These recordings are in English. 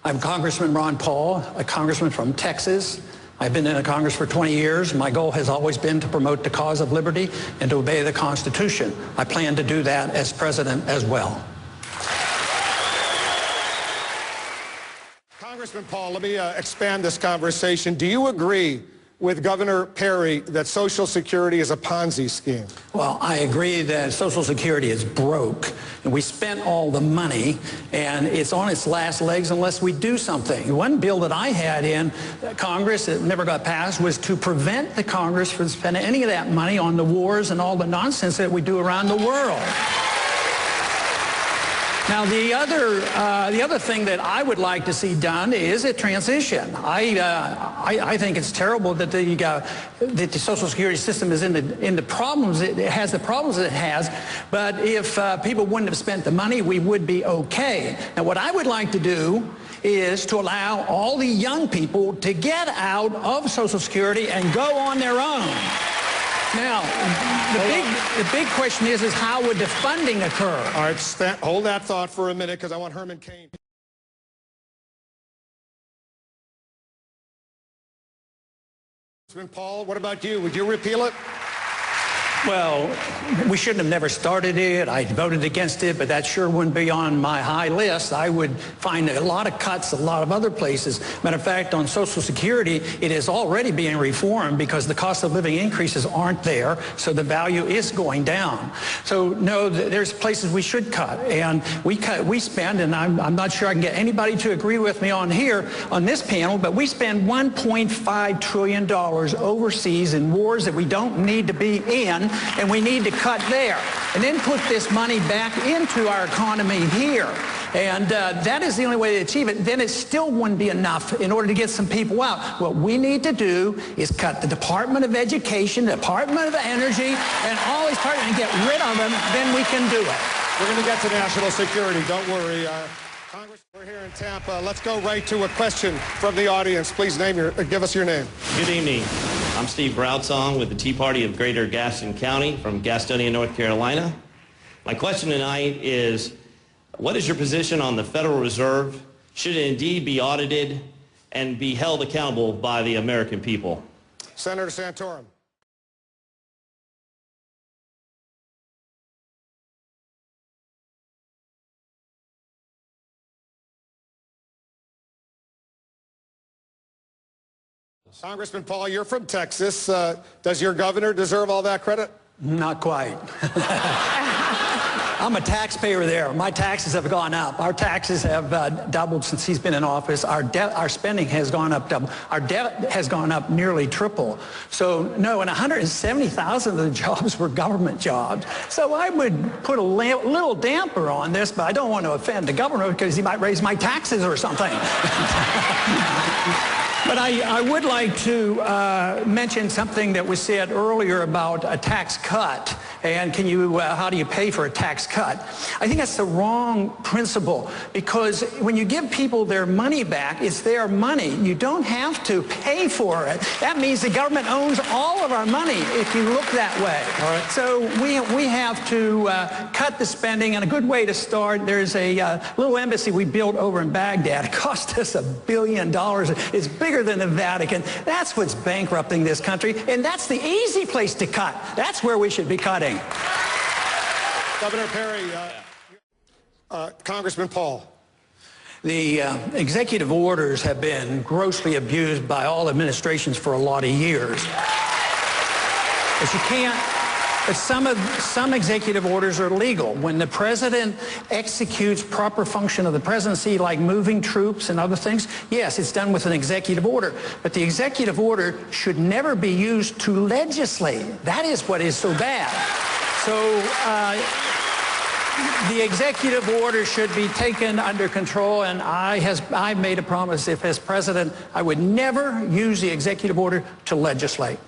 I'm Congressman Ron Paul, a congressman from Texas. I've been in the Congress for 20 years. My goal has always been to promote the cause of liberty and to obey the Constitution. I plan to do that as president as well. Congressman Paul, let me expand this conversation. Do you agree with Governor Perry that Social Security is a Ponzi scheme? Well, I agree that Social Security is broke, and we spent all the money, and it's on its last legs unless we do something. One bill that I had in Congress that never got passed was to prevent the Congress from spending any of that money on the wars and all the nonsense that we do around the world. Now, the other thing that I would like to see done is a transition. I think it's terrible that the Social Security system is in the problems. It has the problems it has. But if people wouldn't have spent the money, we would be okay. Now, what I would like to do is to allow all the young people to get out of Social Security and go on their own. Now, the big question is how would the funding occur? All right, hold that thought for a minute, because I want Herman Cain. Paul, what about you? Would you repeal it? Well, we shouldn't have never started it. I voted against it, but that sure wouldn't be on my high list. I would find a lot of cuts a lot of other places. Matter of fact, on Social Security, it is already being reformed because the cost of living increases aren't there, so the value is going down. So, no, there's places we should cut, and we spend, and I'm not sure I can get anybody to agree with me on here, on this panel, but we spend $1.5 trillion overseas in wars that we don't need to be in, and we need to cut there and then put this money back into our economy here. And that is the only way to achieve it. Then it still wouldn't be enough in order to get some people out. What we need to do is cut the Department of Education, the Department of Energy, and all these departments and get rid of them. Then we can do it. We're going to get to national security. Don't worry. Congress, we're here in Tampa. Let's go right to a question from the audience. Please give us your name. Good evening. I'm Steve Broudsong with the Tea Party of Greater Gaston County from Gastonia, North Carolina. My question tonight is, what is your position on the Federal Reserve? Should it indeed be audited and be held accountable by the American people? Senator Santorum. Congressman Paul, you're from Texas. Does your governor deserve all that credit? Not quite. I'm a taxpayer there. My taxes have gone up. Our taxes have doubled since he's been in office. Our spending has gone up double. Our debt has gone up nearly triple. So, no, and 170,000 of the jobs were government jobs. So I would put a little damper on this, but I don't want to offend the governor because he might raise my taxes or something. But I would like to mention something that was said earlier about a tax cut. And how do you pay for a tax cut? I think that's the wrong principle, because when you give people their money back, it's their money. You don't have to pay for it. That means the government owns all of our money if you look that way. All right. So we have to cut the spending, and a good way to start, there's a little embassy we built over in Baghdad. It cost us $1 billion. It's bigger than the Vatican. That's what's bankrupting this country, and that's the easy place to cut. That's where we should be cutting. Governor Perry, Congressman Paul. The executive orders have been grossly abused by all administrations for a lot of years. But you can't. But some executive orders are legal. When the president executes proper function of the presidency, like moving troops and other things, yes, it's done with an executive order. But the executive order should never be used to legislate. That is what is so bad. So the executive order should be taken under control, and I made a promise, if as president, I would never use the executive order to legislate.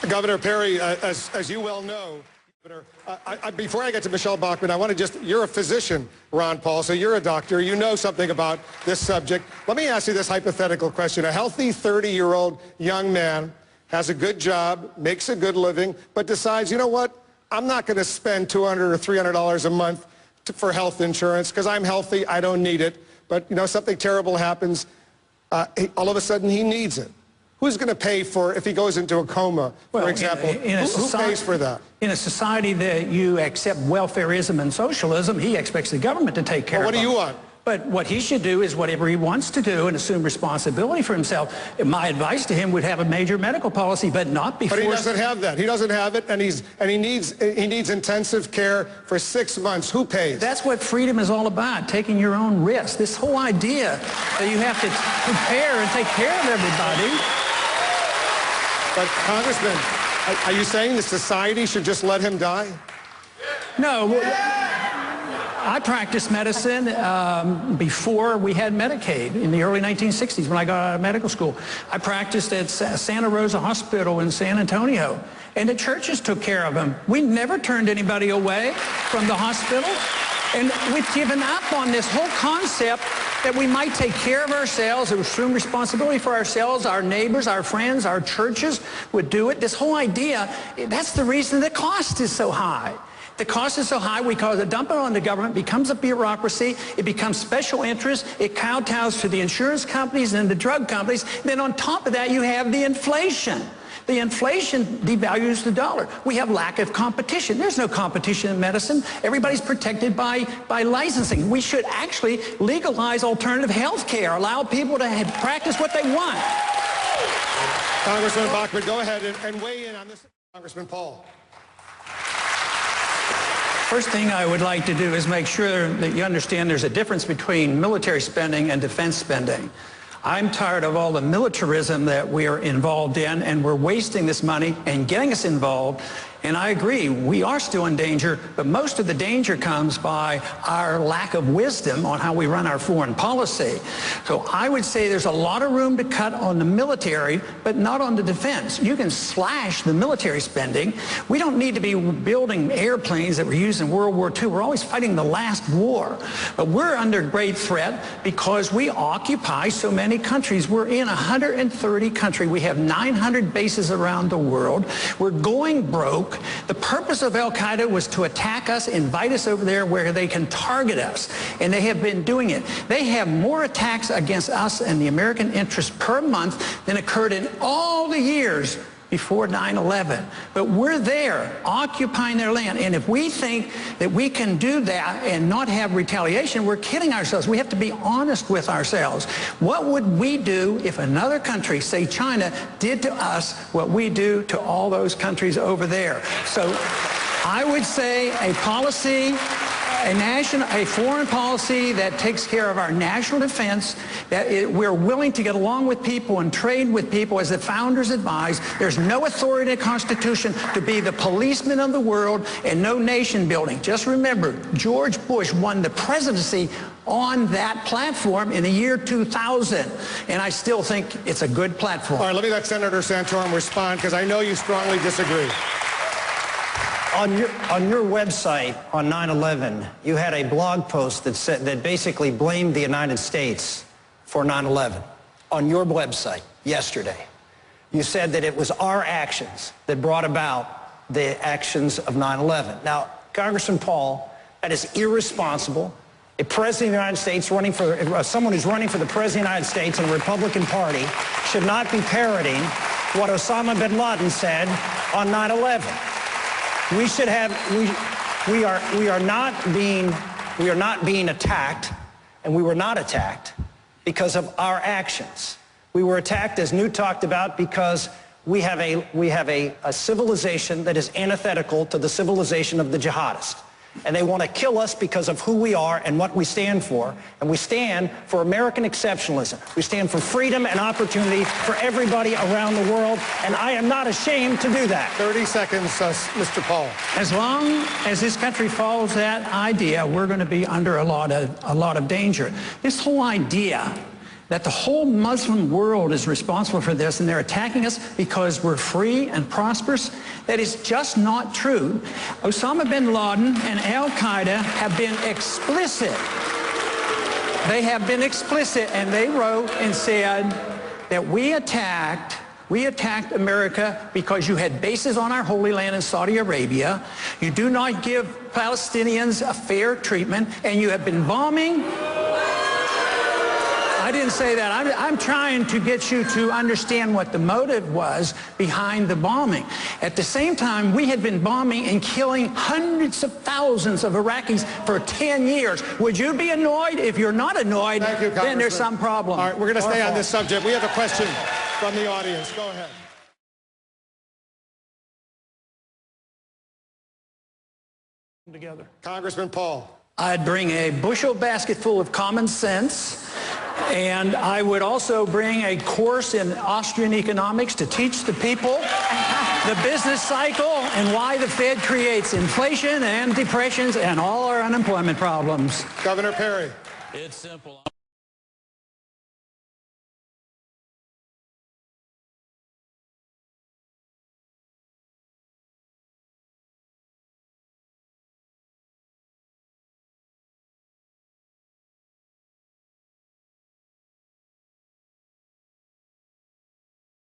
Governor Perry, as you well know, before I get to Michelle Bachmann, I want to you're a physician, Ron Paul, so you're a doctor. You know something about this subject. Let me ask you this hypothetical question. A healthy 30-year-old young man has a good job, makes a good living, but decides, you know what, I'm not going to spend $200 or $300 a month for health insurance because I'm healthy, I don't need it. but something terrible happens. All of a sudden, he needs it. Who's going to pay for if he goes into a coma, for example? Who pays for that? In a society that you accept welfareism and socialism, he expects the government to take care of him. What do you want? But what he should do is whatever he wants to do and assume responsibility for himself. My advice to him would have a major medical policy, but not before. But he doesn't have that. He doesn't have it, and he needs intensive care for 6 months. Who pays? That's what freedom is all about, taking your own risk. This whole idea that you have to prepare and take care of everybody. But Congressman, are you saying the society should just let him die? No. I practiced medicine before we had Medicaid in the early 1960s when I got out of medical school. I practiced at Santa Rosa Hospital in San Antonio, and the churches took care of him. We never turned anybody away from the hospital, and we've given up on this whole concept that we might take care of ourselves, assume responsibility for ourselves, our neighbors, our friends, our churches would do it. This whole idea, that's the reason the cost is so high. The cost is so high because the dump it on the government becomes a bureaucracy, it becomes special interest, it kowtows to the insurance companies and the drug companies. Then on top of that, you have the inflation. The inflation devalues the dollar. We have lack of competition. There's no competition in medicine. Everybody's protected by licensing. We should actually legalize alternative health care, allow people to practice what they want. Congressman Bachmann, go ahead and weigh in on this. Congressman Paul. First thing I would like to do is make sure that you understand there's a difference between military spending and defense spending. I'm tired of all the militarism that we are involved in, and we're wasting this money and getting us involved. And I agree, we are still in danger, but most of the danger comes by our lack of wisdom on how we run our foreign policy. So I would say there's a lot of room to cut on the military, but not on the defense. You can slash the military spending. We don't need to be building airplanes that were used in World War II. We're always fighting the last war. But we're under great threat because we occupy so many countries. We're in 130 countries. We have 900 bases around the world. We're going broke. The purpose of al-Qaeda was to attack us, invite us over there where they can target us, and they have been doing it. They have more attacks against us and the American interest per month than occurred in all the years before 9/11. But we're there, occupying their land, and if we think that we can do that and not have retaliation, we're kidding ourselves. We have to be honest with ourselves. What would we do if another country, say China, did to us what we do to all those countries over there? So I would say a policy, a foreign policy that takes care of our national defense, that we're willing to get along with people and trade with people as the founders advised. There's no authority in the Constitution to be the policeman of the world and no nation building. Just remember, George Bush won the presidency on that platform in the year 2000, and I still think it's a good platform. All right, let me let Senator Santorum respond, because I know you strongly disagree. On your website on 9/11, you had a blog post that basically blamed the United States for 9/11. On your website yesterday, you said that it was our actions that brought about the actions of 9/11. Now, Congressman Paul, that is irresponsible. A president of the United States someone who's running for the president of the United States in the Republican Party should not be parroting what Osama bin Laden said on 9/11. We should have, we are not being attacked, and we were not attacked because of our actions. We were attacked, as Newt talked about, because we have a civilization that is antithetical to the civilization of the jihadists. And they want to kill us because of who we are and what we stand for. And we stand for American exceptionalism. We stand for freedom and opportunity for everybody around the world. And I am not ashamed to do that. 30 seconds, Mr. Paul. As long as this country follows that idea, we're going to be under a lot of danger. This whole idea that the whole Muslim world is responsible for this and they're attacking us because we're free and prosperous, that is just not true. Osama bin Laden and al-Qaeda have been explicit. They have been explicit, and they wrote and said that we attacked America because you had bases on our Holy Land in Saudi Arabia. You do not give Palestinians a fair treatment, and you have been bombing I didn't say that. I'm trying to get you to understand what the motive was behind the bombing. At the same time, we had been bombing and killing hundreds of thousands of Iraqis for 10 years. Would you be annoyed? If you're not annoyed, Thank you, then there's some problem. All right, we're going to stay on this subject. We have a question from the audience. Go ahead. Together. Congressman Paul. I'd bring a bushel basket full of common sense, and I would also bring a course in Austrian economics to teach the people the business cycle and why the Fed creates inflation and depressions and all our unemployment problems. Governor Perry. It's simple.